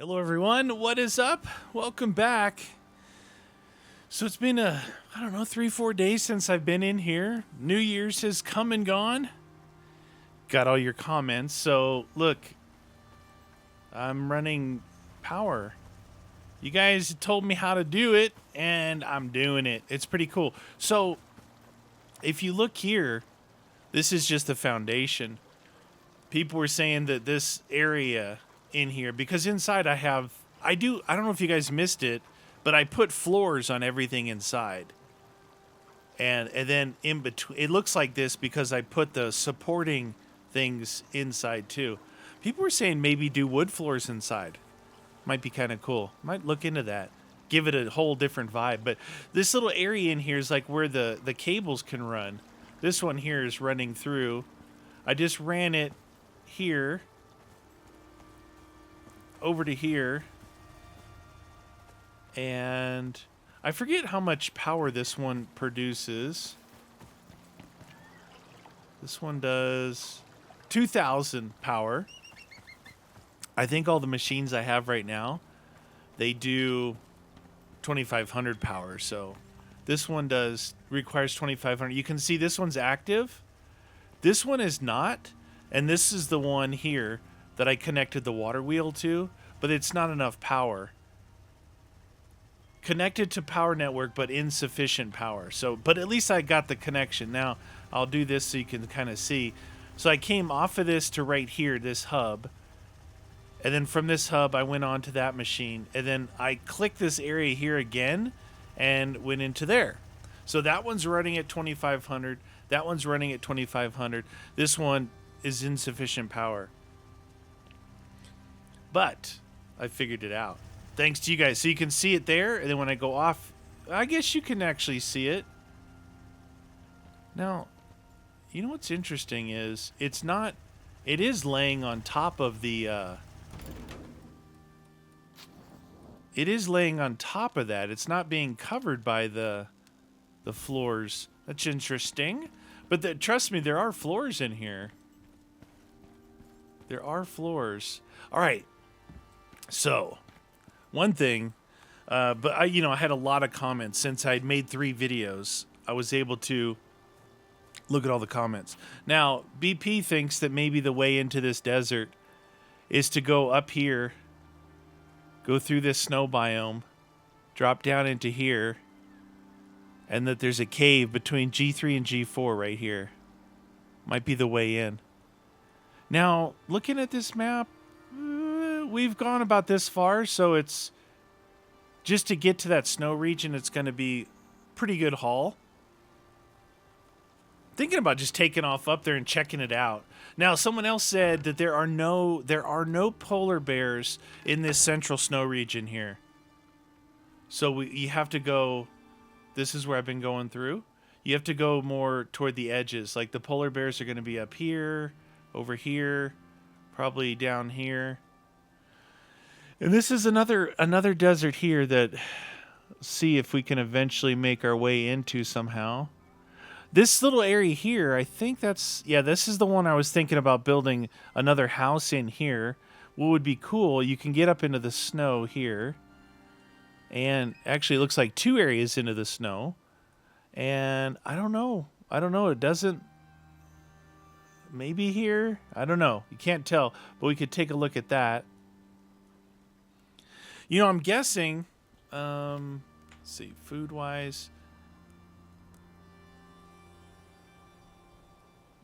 Hello, everyone. What is up? Welcome back. So it's been, I don't know, 3-4 days since I've been in here. New Year's has come and gone. Got all your comments. So, look, I'm running power. You guys told me how to do it, and I'm doing it. It's pretty cool. So, if you look here, this is just the foundation. People were saying that this area in here, because inside I don't know if you guys missed it, but I put floors on everything inside. And then in between, it looks like this because I put the supporting things inside too. People were saying maybe do wood floors inside. Might be kind of cool. Might look into that. Give it a whole different vibe. But this little area in here is like where the cables can run. This one here is running through. I just ran it here over to here, and I forget how much power this one produces. This one does 2,000 power. I think all the machines I have right now, they do 2,500 power. So this one requires 2,500. You can see this one's active. This one is not, and this is the one here that I connected the water wheel to, but it's not enough power. Connected to power network, but insufficient power. So, but at least I got the connection. Now, I'll do this so you can kind of see. So I came off of this to right here, this hub. And then from this hub, I went on to that machine. And then I clicked this area here again and went into there. So that one's running at 2,500. That one's running at 2,500. This one is insufficient power. But I figured it out. Thanks to you guys. So you can see it there, and then when I go off, I guess you can actually see it. Now, you know what's interesting is it is laying on top of the, it is laying on top of that. It's not being covered by the floors. That's interesting. But trust me, there are floors in here. There are floors. All right. So, one thing, but I had a lot of comments since I'd made 3 videos. I was able to look at all the comments. Now, BP thinks that maybe the way into this desert is to go up here, go through this snow biome, drop down into here, and that there's a cave between G3 and G4 right here. Might be the way in. Now, looking at this map, we've gone about this far, so it's just to get to that snow region, it's going to be pretty good haul. Thinking about just taking off up there and checking it out. Now, someone else said that there are no polar bears in this central snow region here. So you have to go. This is where I've been going through. You have to go more toward the edges. Like the polar bears are going to be up here, over here, probably down here. And this is another desert here that see if we can eventually make our way into somehow. This little area here, I think this is the one I was thinking about building another house in here. What would be cool, you can get up into the snow here. And actually it looks like 2 areas into the snow. And I don't know. It doesn't, maybe here? I don't know. You can't tell, but we could take a look at that. I'm guessing, let's see, food-wise.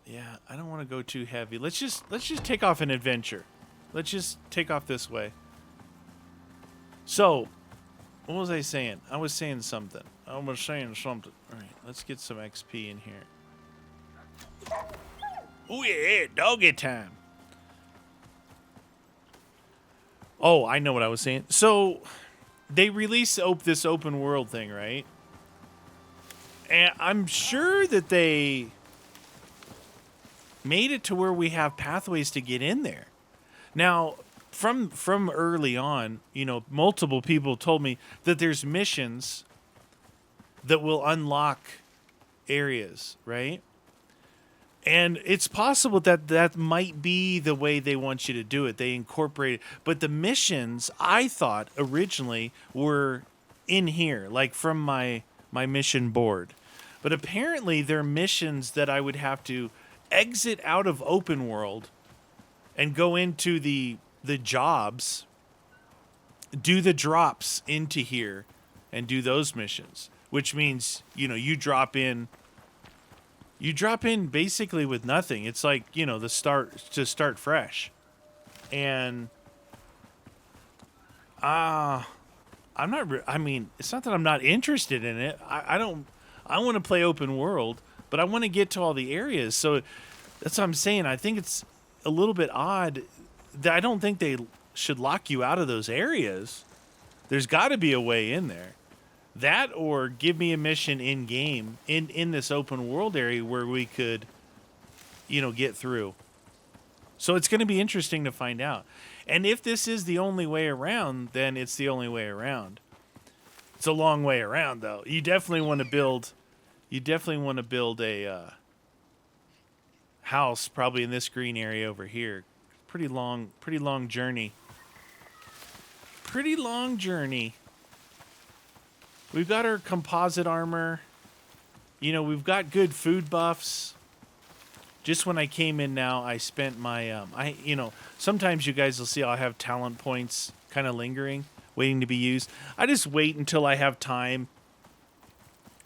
Yeah, I don't want to go too heavy. Let's just take off an adventure. Let's just take off this way. So, what was I saying? I was saying something. All right, let's get some XP in here. Oh yeah, doggy time. Oh, I know what I was saying. So, they released this open world thing, right? And I'm sure that they made it to where we have pathways to get in there. Now, from early on, multiple people told me that there's missions that will unlock areas, right? And it's possible that that might be the way they want you to do it. They incorporate it. But the missions, I thought originally, were in here, like from my mission board. But apparently they're missions that I would have to exit out of open world and go into the jobs, do the drops into here and do those missions, which means, you drop in basically with nothing. It's like, the start fresh. And I'm not it's not that I'm not interested in it. I want to play open world, but I want to get to all the areas. So that's what I'm saying. I think it's a little bit odd that I don't think they should lock you out of those areas. There's got to be a way in there. That, or give me a mission in game in this open world area where we could, get through. So it's going to be interesting to find out. And if this is the only way around, then it's the only way around. It's a long way around, though. You definitely want to build a house, probably in this green area over here. Pretty long journey. Pretty long journey. We've got our composite armor. We've got good food buffs. Just when I came in now, I spent my, sometimes you guys will see I'll have talent points kind of lingering, waiting to be used. I just wait until I have time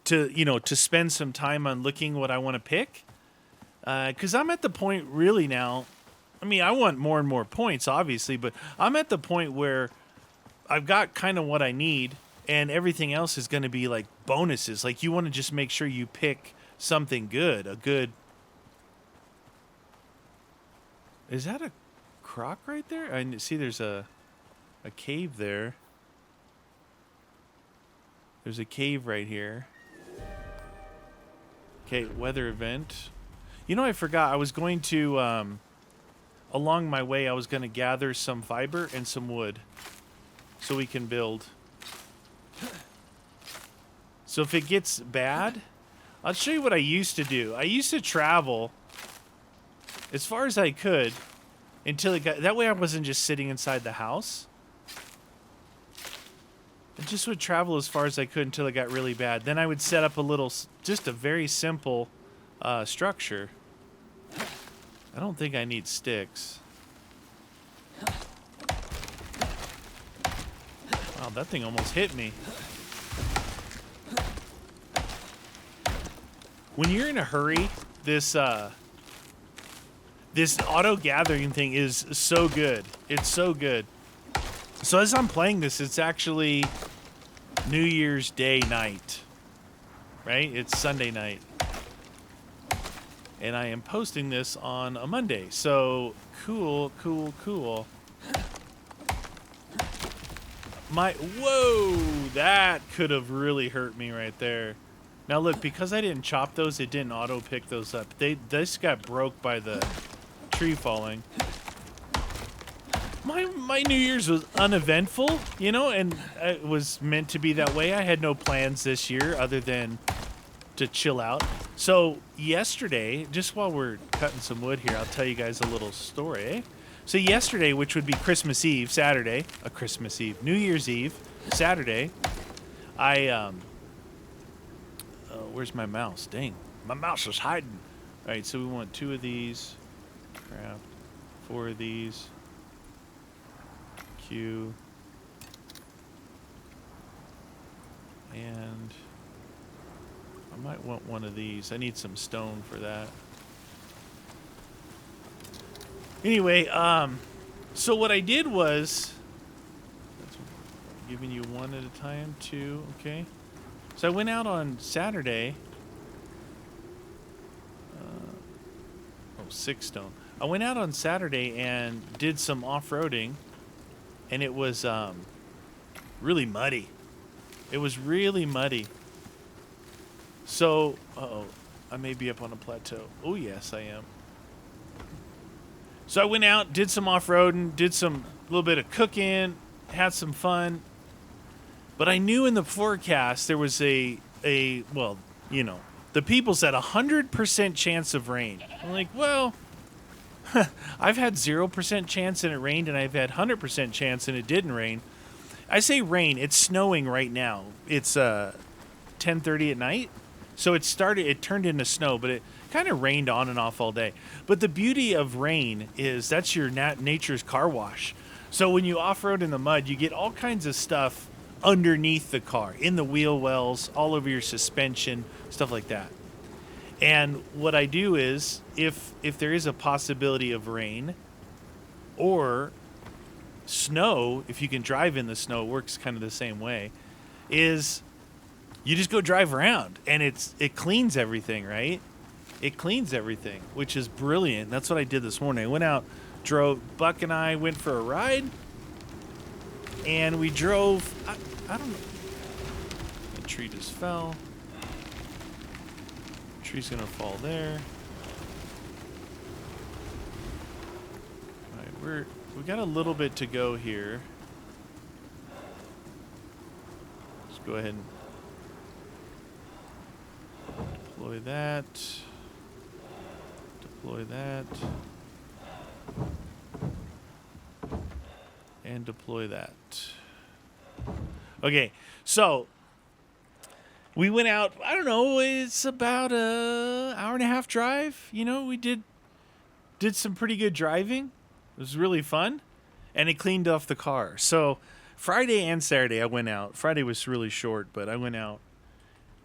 to spend some time on looking what I want to pick. Because I'm at the point really now, I want more and more points, obviously, but I'm at the point where I've got kind of what I need. And everything else is going to be like bonuses. Like, you want to just make sure you pick something good. Is that a croc right there? I see there's a cave there. There's a cave right here. Okay, weather event. I forgot. I was going to, along my way, I was going to gather some fiber and some wood so we can build. So if it gets bad, I'll show you what I used to do. I used to travel as far as I could until it got... That way I wasn't just sitting inside the house. I just would travel as far as I could until it got really bad. Then I would set up just a very simple structure. I don't think I need sticks. Wow, that thing almost hit me. When you're in a hurry, this auto gathering thing is so good. It's so good. So as I'm playing this, it's actually New Year's Day night, right? It's Sunday night. And I am posting this on a Monday. So cool. Whoa, that could have really hurt me right there. Now look, because I didn't chop those, it didn't auto pick those up. This got broke by the tree falling. My New Year's was uneventful, and it was meant to be that way. I had no plans this year other than to chill out. So yesterday, just while we're cutting some wood here, I'll tell you guys a little story, eh? So yesterday, which would be Christmas Eve, Saturday, New Year's Eve, Saturday, where's my mouse? Dang, my mouse is hiding. All right, so we want 2 of these, craft 4 of these, Q, and I might want 1 of these. I need some stone for that. Anyway, so what I did was, giving you 1 at a time, 2, okay. So I went out on Saturday. 6 stone. I went out on Saturday and did some off-roading, and it was really muddy. It was really muddy. So, I may be up on a plateau. Oh, yes, I am. So I went out, did some off-roading, did some little bit of cooking, had some fun. But I knew in the forecast there was well, The people said 100% chance of rain. I'm like, well, I've had 0% chance and it rained, and I've had 100% chance and it didn't rain. I say rain. It's snowing right now. It's 10:30 at night, so it turned into snow, but it kind of rained on and off all day. But the beauty of rain is that's your nature's car wash. So when you off-road in the mud, you get all kinds of stuff underneath the car, in the wheel wells, all over your suspension, stuff like that. And what I do is, if there is a possibility of rain or snow, if you can drive in the snow, it works kind of the same way, is you just go drive around, and it cleans everything, right? It cleans everything, which is brilliant. That's what I did this morning. I went out, Buck and I went for a ride, and we drove, I don't know. The tree just fell. Tree's gonna fall there. All right, we got a little bit to go here. Let's go ahead and deploy that. Deploy that. And deploy that. Okay, so we went out, I don't know, it's about an hour and a half drive. You know, we did some pretty good driving. It was really fun. And it cleaned off the car. So Friday and Saturday I went out. Friday was really short, but I went out.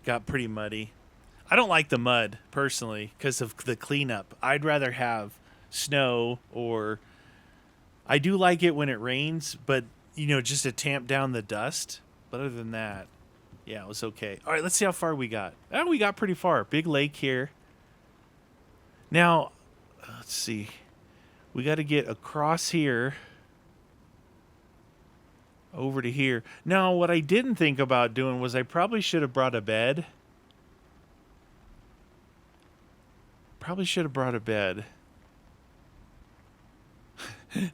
Got pretty muddy. I don't like the mud, personally, because of the cleanup. I'd rather have snow, or I do like it when it rains, but, you know, just to tamp down the dust. But other than that, yeah, it was okay. All right, let's see how far we got. Oh, we got pretty far. Big lake here. Now, let's see. We got to get across here over to here. Now, what I didn't think about doing was I probably should have brought a bed. Probably should have brought a bed.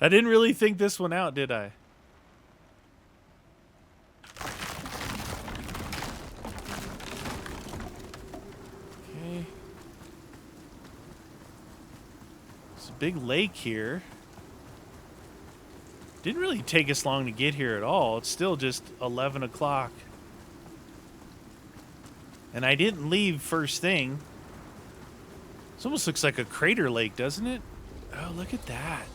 I didn't really think this one out, did I? Okay. It's a big lake here. Didn't really take us long to get here at all. It's still just 11 o'clock. And I didn't leave first thing. This almost looks like a crater lake, doesn't it? Oh, look at that.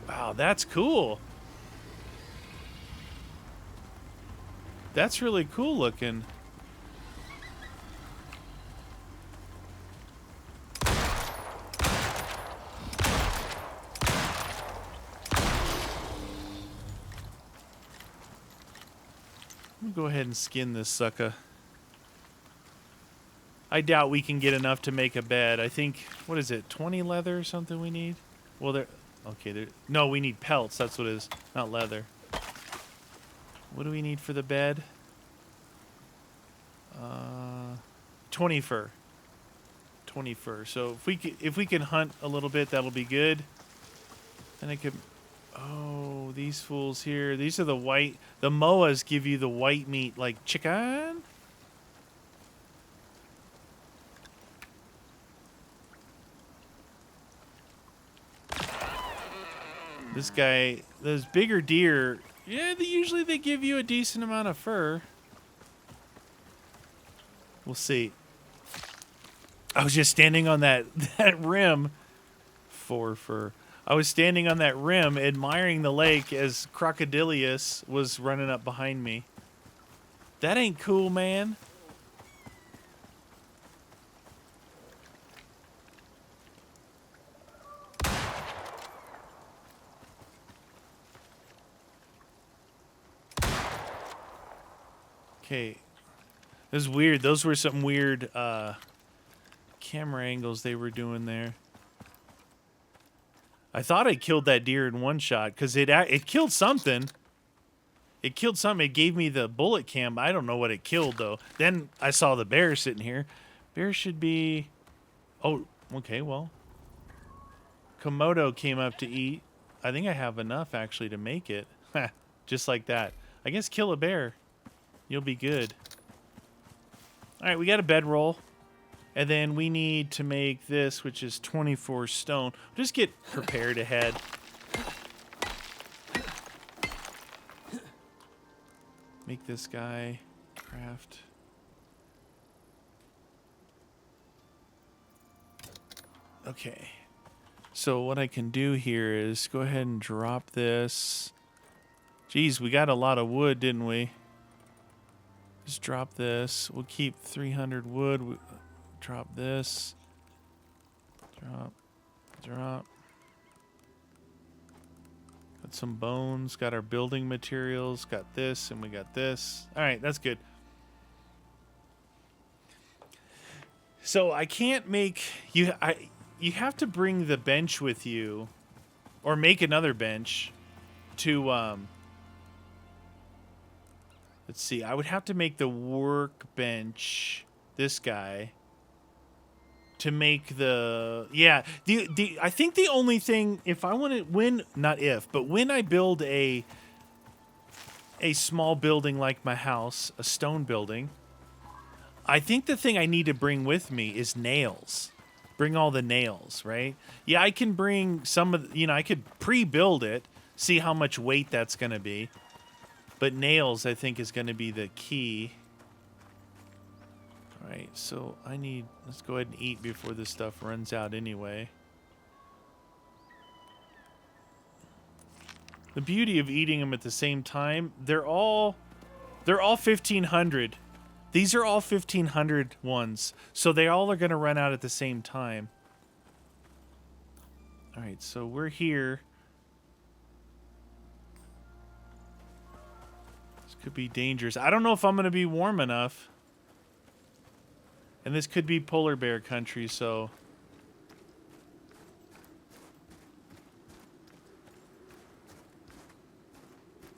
Wow, that's cool. That's really cool looking. I'm gonna go ahead and skin this sucker. I doubt we can get enough to make a bed. I think, what is it, 20 leather or something we need? Well, no, we need pelts. That's what it is, not leather. What do we need for the bed? 20 fur. 20 fur. So if we can hunt a little bit, that'll be good. And I could. Oh, these fools here. These are the white. The moas give you the white meat, like chicken. This guy, those bigger deer, yeah, usually they give you a decent amount of fur. We'll see. I was just standing on that rim for fur. I was standing on that rim admiring the lake as Crocodilius was running up behind me. That ain't cool, man. Okay. This is weird. Those were some weird camera angles they were doing there. I thought I killed that deer in one shot because it killed something. It killed something. It gave me the bullet cam. I don't know what it killed, though. Then I saw the bear sitting here. Bear should be... Oh, okay, well. Komodo came up to eat. I think I have enough, actually, to make it. Just like that. I guess kill a bear. You'll be good. All right, we got a bedroll. And then we need to make this, which is 24 stone. Just get prepared ahead. Make this guy craft. Okay. So what I can do here is go ahead and drop this. Geez, we got a lot of wood, didn't we? Just drop this. We'll keep 300 wood. Drop this. Drop. Got some bones. Got our building materials. Got this, and we got this. All right, that's good. So I can't make you. You have to bring the bench with you, or make another bench. To let's see. I would have to make the workbench. This guy. To make the I think the only thing, if I want to when I build a small building like my house, a stone building, I think the thing I need to bring with me is nails. Bring all the nails, right? Yeah, I can bring some of I could pre-build it, see how much weight that's going to be. But nails I think is going to be the key. Alright, so let's go ahead and eat before this stuff runs out anyway. The beauty of eating them at the same time, they're all 1500. These are all 1500 ones, so they all are going to run out at the same time. Alright, so we're here. This could be dangerous. I don't know if I'm going to be warm enough. And this could be polar bear country, so...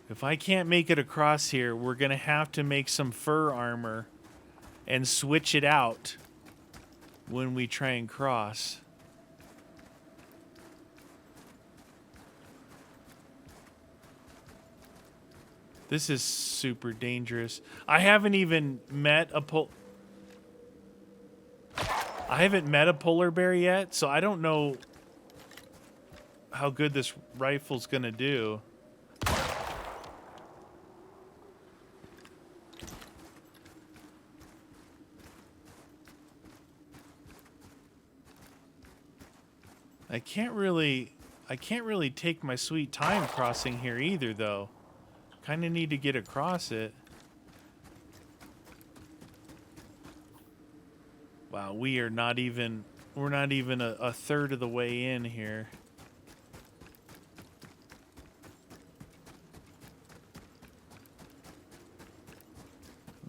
If I can't make it across here, we're going to have to make some fur armor and switch it out when we try and cross. This is super dangerous. I haven't even met a polar bear yet, so I don't know how good this rifle's gonna do. I can't really take my sweet time crossing here either, though. Kind of need to get across it. Wow, we're not even a third of the way in here.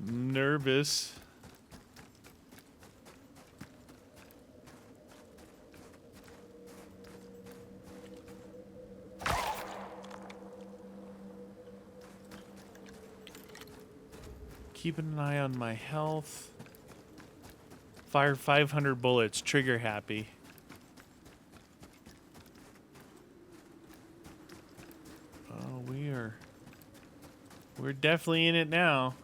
Nervous. Keeping an eye on my health. Fire 500 bullets, trigger happy. Oh, we're definitely in it now.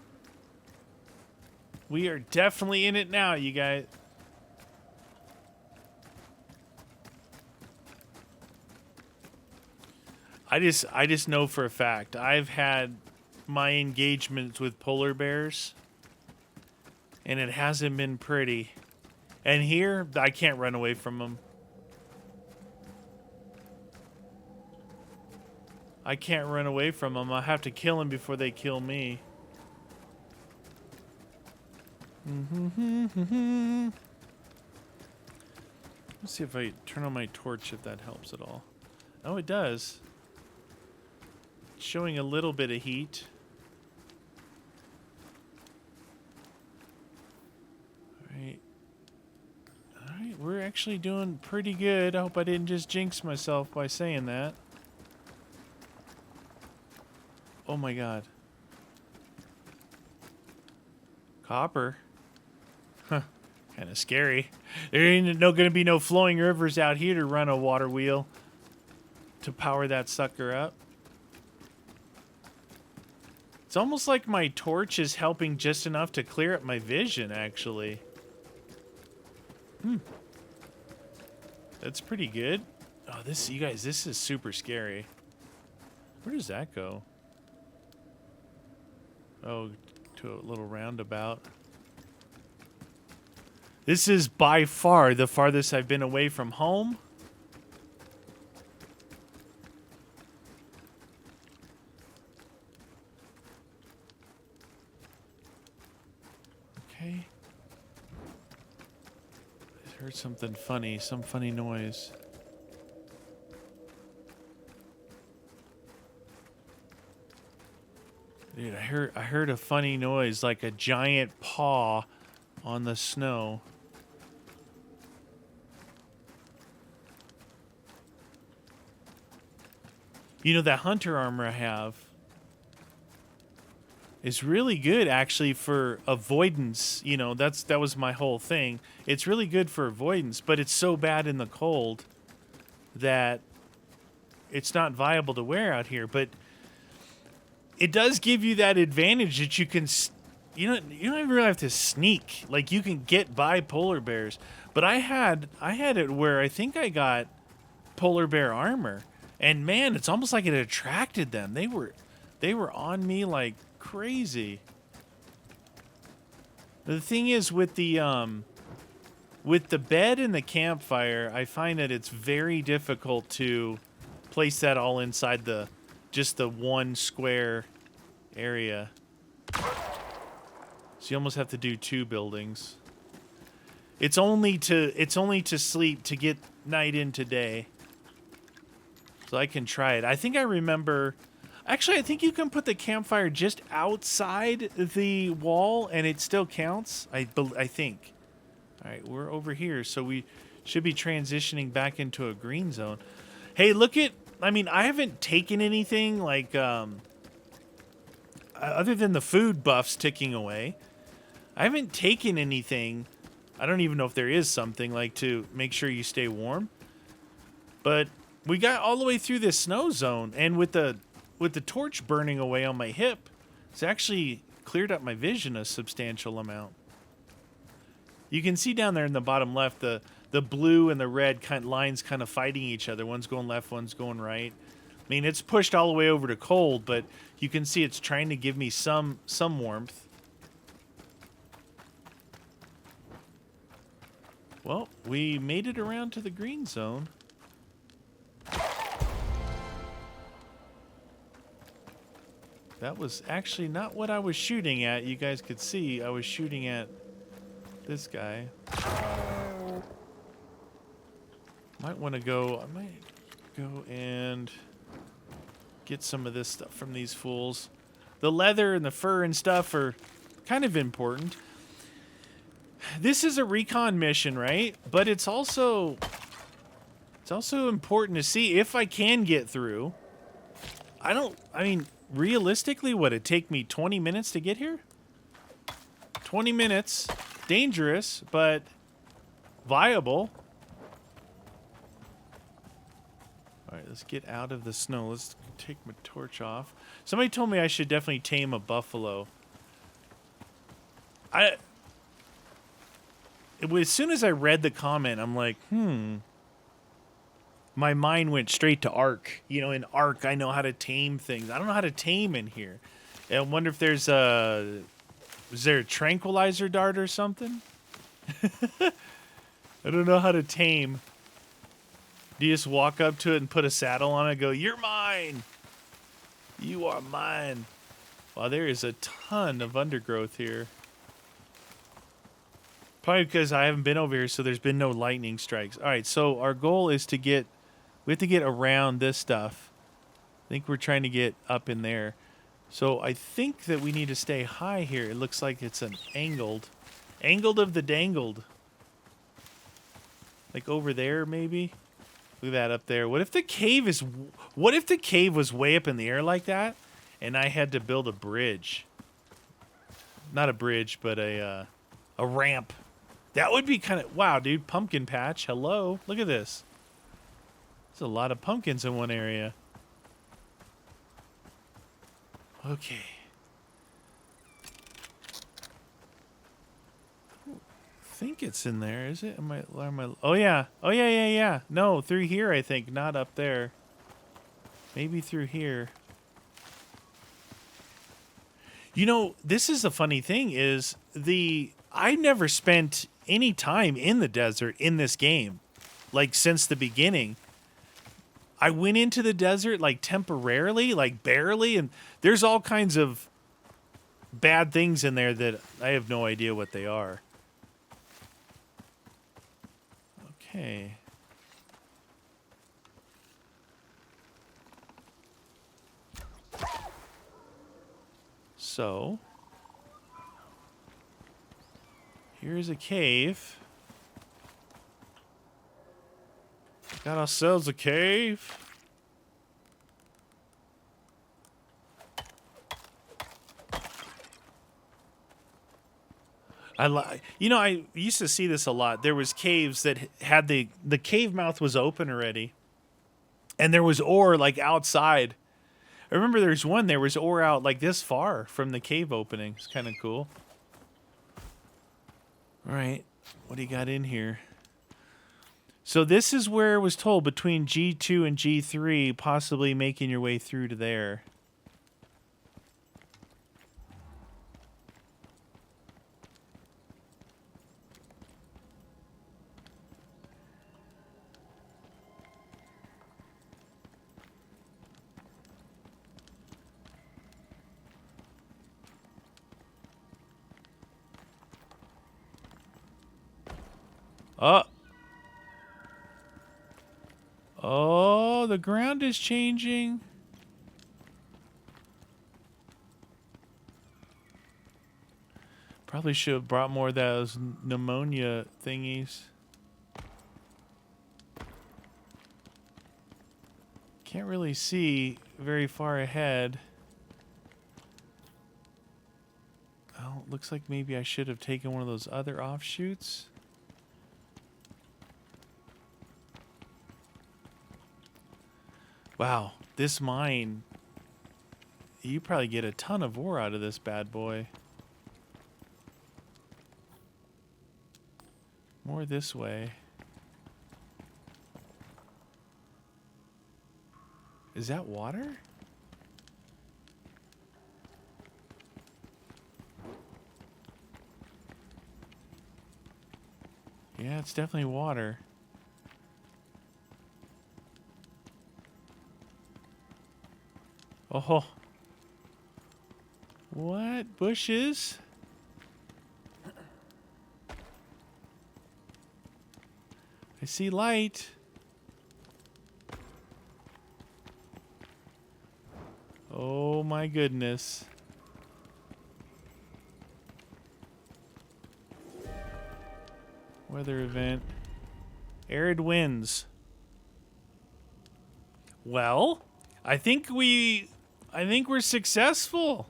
We are definitely in it now, you guys. I just know for a fact I've had my engagements with polar bears and it hasn't been pretty. And here, I can't run away from them. I can't run away from them. I have to kill them before they kill me. Let's see if I turn on my torch, if that helps at all. Oh, it does. It's showing a little bit of heat. Alright, we're actually doing pretty good. I hope I didn't just jinx myself by saying that. Oh my god. Copper. Huh. Kind of scary. There ain't gonna be no flowing rivers out here to run a water wheel to power that sucker up. It's almost like my torch is helping just enough to clear up my vision, actually. That's pretty good. Oh, you guys, this is super scary. Where does that go? Oh, to a little roundabout. This is by far the farthest I've been away from home. Okay. I heard something funny, some funny noise. Dude, I heard a funny noise, like a giant paw on the snow. You know, that hunter armor I have is really good actually for avoidance. You know, that was my whole thing. It's really good for avoidance, but it's so bad in the cold that it's not viable to wear out here. But it does give you that advantage that you can, you don't even really have to sneak. Like, you can get by polar bears. But I had it where I think I got polar bear armor, and man, it's almost like it attracted them. They were on me like crazy. The thing is with the bed and the campfire, I find that it's very difficult to place that all inside just the one square area. So you almost have to do 2 buildings. It's only to sleep, to get night into day. So I can try it. I think I remember. Actually, I think you can put the campfire just outside the wall and it still counts. I think. All right, we're over here, so we should be transitioning back into a green zone. Hey, look at. I mean, I haven't taken anything like other than the food buffs ticking away. I haven't taken anything. I don't even know if there is something like to make sure you stay warm. But we got all the way through this snow zone, and with the torch burning away on my hip, it's actually cleared up my vision a substantial amount. You can see down there in the bottom left the blue and the red lines kind of fighting each other. One's going left, one's going right. I mean, it's pushed all the way over to cold, but you can see it's trying to give me some warmth. Well, we made it around to the green zone. That was actually not what I was shooting at. You guys could see I was shooting at this guy. I might go and get some of this stuff from these fools. The leather and the fur and stuff are kind of important. This is a recon mission, right? But it's also important to see if I can get through. I mean, realistically, would it take me 20 minutes to get here? 20 minutes. Dangerous, but viable. All right, let's get out of the snow. Let's take my torch off. Somebody told me I should definitely tame a buffalo. As soon as I read the comment, I'm like, my mind went straight to Ark. You know, in Ark, I know how to tame things. I don't know how to tame in here. And I wonder if is there a tranquilizer dart or something? I don't know how to tame. Do you just walk up to it and put a saddle on it and go, "You're mine. You are mine." Wow, there is a ton of undergrowth here. Probably because I haven't been over here, so there's been no lightning strikes. All right, so our goal is we have to get around this stuff. I think we're trying to get up in there. So I think that we need to stay high here. It looks like it's an angled of the dangled. Like over there, maybe? Look at that up there. What if the cave was way up in the air like that, and I had to build a bridge? Not a bridge, but a ramp. That would be kind of... Wow, dude. Pumpkin patch. Hello. Look at this. There's a lot of pumpkins in one area. Okay. think it's in there, is it? Oh, yeah. Oh, yeah. No, through here, I think. Not up there. Maybe through here. You know, this is the funny thing is I never spent any time in the desert in this game. Like, since the beginning. I went into the desert, like, temporarily, like, barely, and there's all kinds of bad things in there that I have no idea what they are. Okay. So, here's a cave. Got ourselves a cave. I used to see this a lot. There was caves that had the cave mouth was open already, and there was ore like outside. I remember there's one. There was ore out like this far from the cave opening. It's kind of cool. All right, what do you got in here? So this is where it was told between G2 and G3, possibly making your way through to there. Oh, the ground is changing. Probably should have brought more of those pneumonia thingies. Can't really see very far ahead. Oh, looks like maybe I should have taken one of those other offshoots. Wow, this mine, you probably get a ton of ore out of this bad boy. More this way. Is that water? Yeah, it's definitely water. Oh. What? Bushes? I see light. Oh my goodness. Weather event. Arid winds. Well, I think we're successful.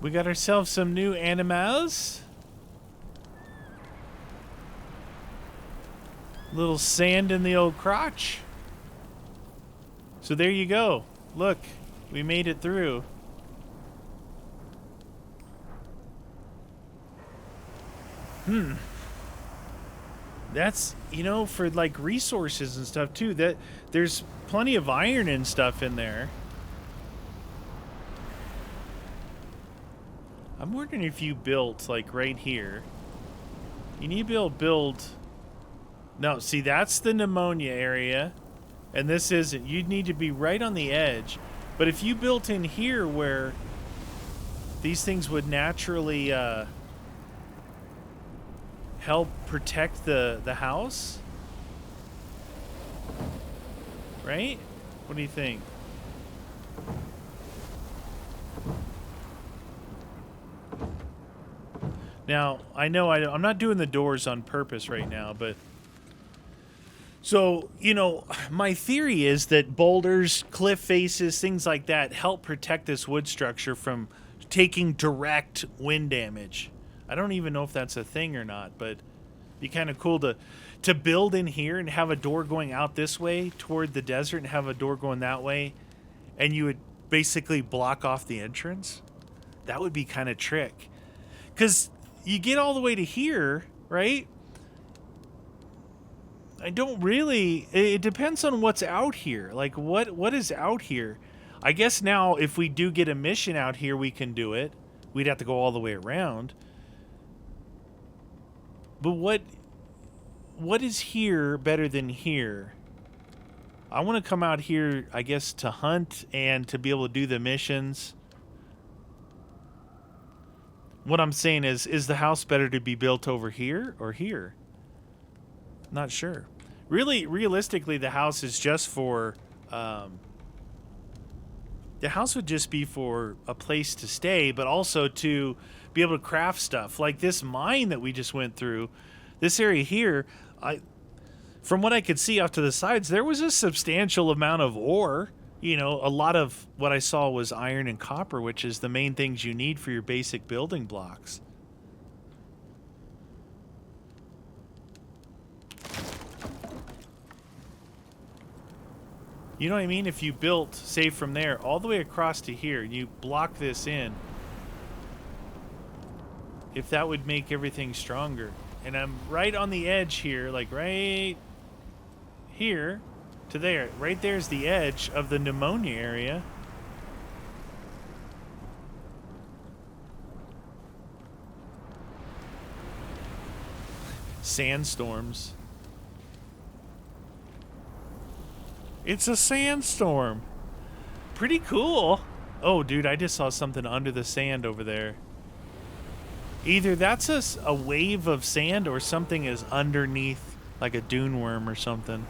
We got ourselves some new animals. Little sand in the old crotch. So there you go. Look, we made it through. That's, for like resources and stuff too, that there's plenty of iron and stuff in there. I'm wondering if you built like right here. You need to be able to build. No, see, that's the pneumonia area. And this isn't. You'd need to be right on the edge. But if you built in here where these things would naturally help protect the house, right? What do you think? Now, I know I'm not doing the doors on purpose right now, but so, my theory is that boulders, cliff faces, things like that help protect this wood structure from taking direct wind damage. I don't even know if that's a thing or not, but Be kind of cool to build in here and have a door going out this way toward the desert and have a door going that way, and you would basically block off the entrance. That would be kind of trick. Because you get all the way to here, right? I don't really... It depends on what's out here. Like, what is out here? I guess now, if we do get a mission out here, we can do it. We'd have to go all the way around. But what is here better than here? I want to come out here, I guess, to hunt and to be able to do the missions. What I'm saying is the house better to be built over here or here? Not sure. Really, realistically, the house is just for... the house would just be for a place to stay, but also to be able to craft stuff. Like this mine that we just went through, this area here, from what I could see off to the sides, there was a substantial amount of ore. You know, a lot of what I saw was iron and copper, which is the main things you need for your basic building blocks. You know what I mean? If you built, say, from there all the way across to here, you block this in. If that would make everything stronger. And I'm right on the edge here, like right here to there. Right there's the edge of the pneumonia area. Sandstorms. It's a sandstorm. Pretty cool. Oh, dude, I just saw something under the sand over there. Either that's a wave of sand or something is underneath, like a dune worm or something.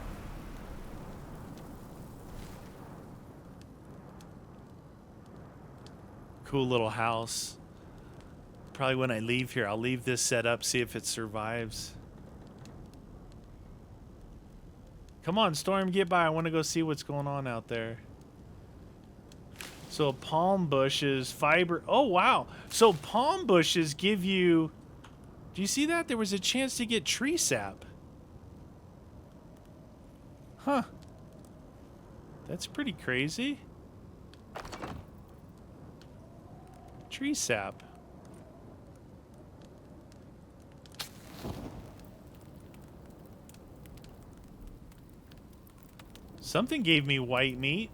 Cool little house. Probably when I leave here, I'll leave this set up, see if it survives. Come on, Storm, get by. I want to go see what's going on out there. So palm bushes, fiber. Oh, wow. So palm bushes give you... Do you see that? There was a chance to get tree sap. Huh. That's pretty crazy. Tree sap. Something gave me white meat.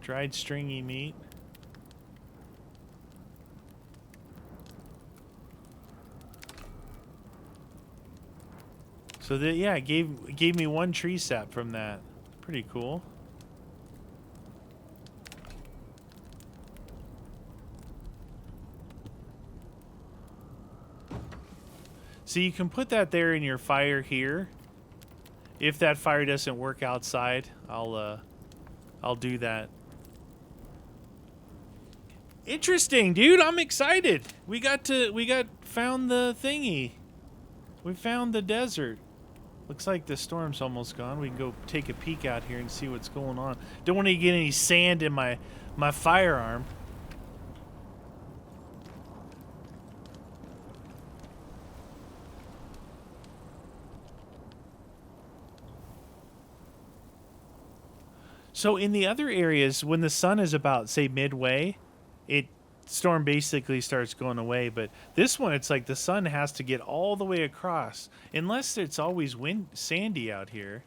Dried stringy meat. So that, yeah, it gave me one tree sap from that. Pretty cool. So you can put that there in your fire here. If that fire doesn't work outside, I'll do that. Interesting, dude. I'm excited. We found the thingy. We found the desert. Looks like the storm's almost gone. We can go take a peek out here and see what's going on. Don't want to get any sand in my firearm. So in the other areas, when the sun is about, say, midway, storm basically starts going away. But this one, it's like the sun has to get all the way across. Unless it's always sandy out here.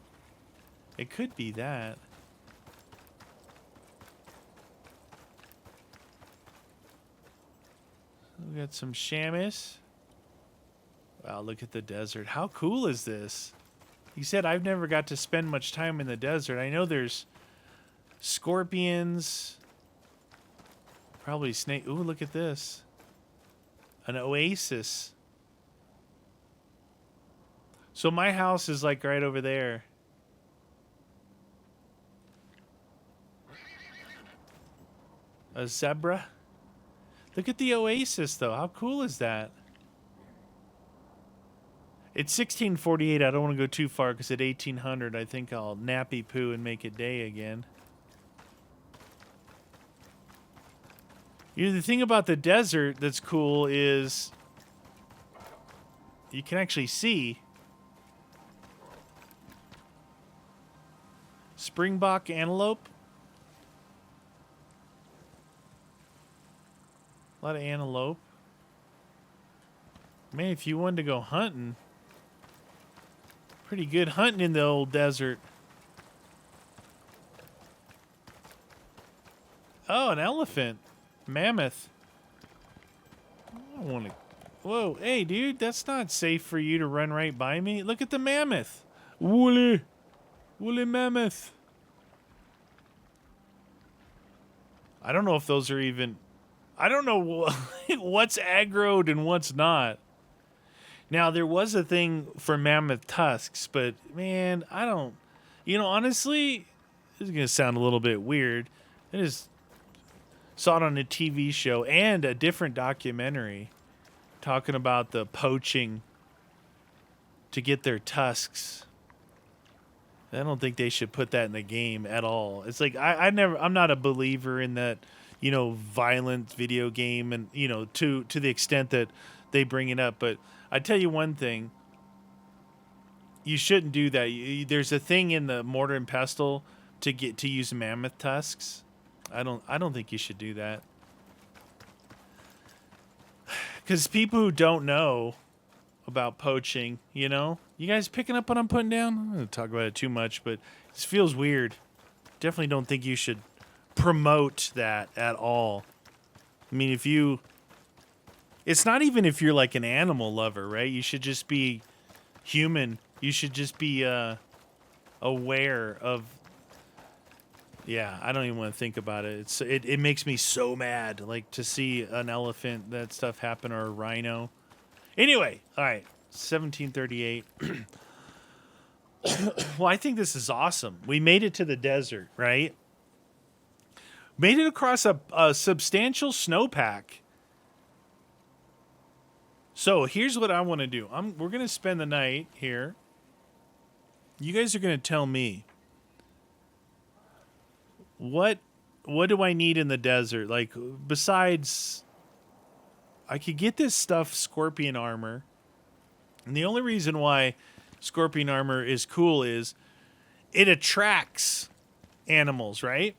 It could be that. We got some chamois. Wow, look at the desert. How cool is this? He said, I've never got to spend much time in the desert. I know there's scorpions, probably snake. Ooh, look at this. An oasis. So my house is like right over there. A zebra. Look at the oasis though. How cool is that? It's 1648. I don't want to go too far because at 1800 I think I'll nappy poo and make it day again. You know, the thing about the desert that's cool is you can actually see springbok antelope. A lot of antelope. Man, if you wanted to go hunting, pretty good hunting in the old desert. Oh, an elephant. Mammoth. I don't want to... Whoa, hey, dude, that's not safe for you to run right by me. Look at the mammoth. Woolly. Woolly mammoth. I don't know if those are even... I don't know what's aggroed and what's not. Now, there was a thing for mammoth tusks, but, man, I don't... You know, honestly, this is going to sound a little bit weird. I just saw it on a TV show and a different documentary talking about the poaching to get their tusks. I don't think they should put that in the game at all. It's like, I'm not a believer in that, you know, violent video game and, you know, to the extent that they bring it up. But I tell you one thing, you shouldn't do that. There's a thing in the mortar and pestle to use mammoth tusks. I don't think you should do that. Because people who don't know about poaching, you know, you guys picking up what I'm putting down? I'm not going to talk about it too much, but this feels weird. Definitely don't think you should promote that at all. I mean, it's not even if you're like an animal lover, right? You should just be human. You should just be aware of. Yeah, I don't even want to think about it. It makes me so mad, like to see an elephant, that stuff happen, or a rhino. Anyway, all right, 1738. Well, I think this is awesome. We made it to the desert, right? Made it across a substantial snowpack. So here's what I want to do. We're going to spend the night here. You guys are going to tell me, what do I need in the desert? Like, besides, I could get this stuff, scorpion armor. And the only reason why scorpion armor is cool is it attracts animals, right?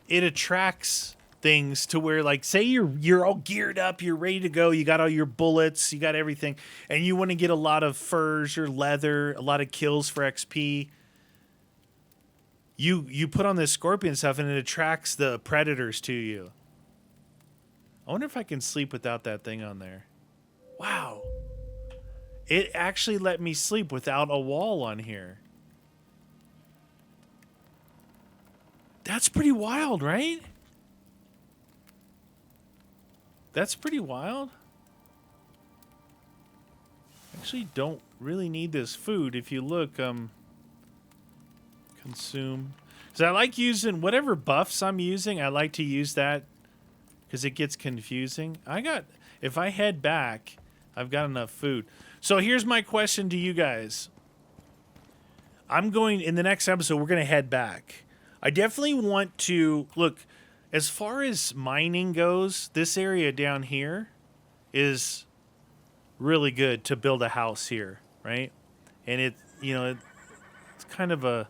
It attracts things to where, like, say you're all geared up, you're ready to go, you got all your bullets, you got everything, and you want to get a lot of furs or leather, a lot of kills for XP. You put on this scorpion stuff and it attracts the predators to you. I wonder if I can sleep without that thing on there. Wow. It actually let me sleep without a wall on here. That's pretty wild, right? That's pretty wild. Actually, don't really need this food. If you look, consume. So I like using whatever buffs I'm using. I like to use that because it gets confusing. If I head back, I've got enough food. So here's my question to you guys. In the next episode, we're going to head back. I definitely want to look, as far as mining goes, this area down here is really good to build a house here, right? And it's kind of a,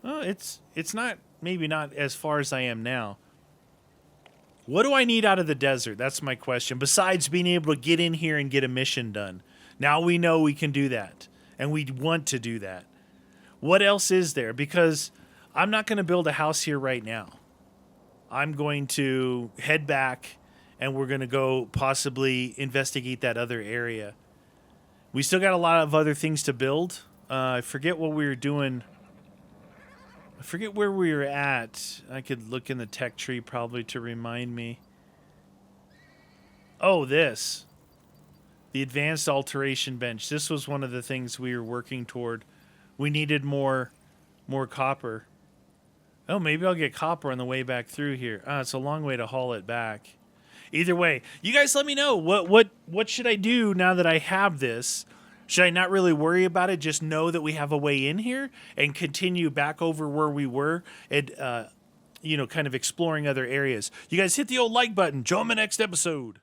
well, it's not, maybe not as far as I am now. What do I need out of the desert? That's my question. Besides being able to get in here and get a mission done. Now we know we can do that. And we want to do that. What else is there? Because I'm not going to build a house here right now. I'm going to head back and we're going to go possibly investigate that other area. We still got a lot of other things to build. I forget what we were doing. I forget where we were at. I could look in the tech tree probably to remind me. Oh, this. The advanced alteration bench. This was one of the things we were working toward. We needed more copper. Oh, maybe I'll get copper on the way back through here. It's a long way to haul it back. Either way, you guys let me know. What should I do now that I have this? Should I not really worry about it? Just know that we have a way in here and continue back over where we were and, kind of exploring other areas. You guys hit the old like button. Join me next episode.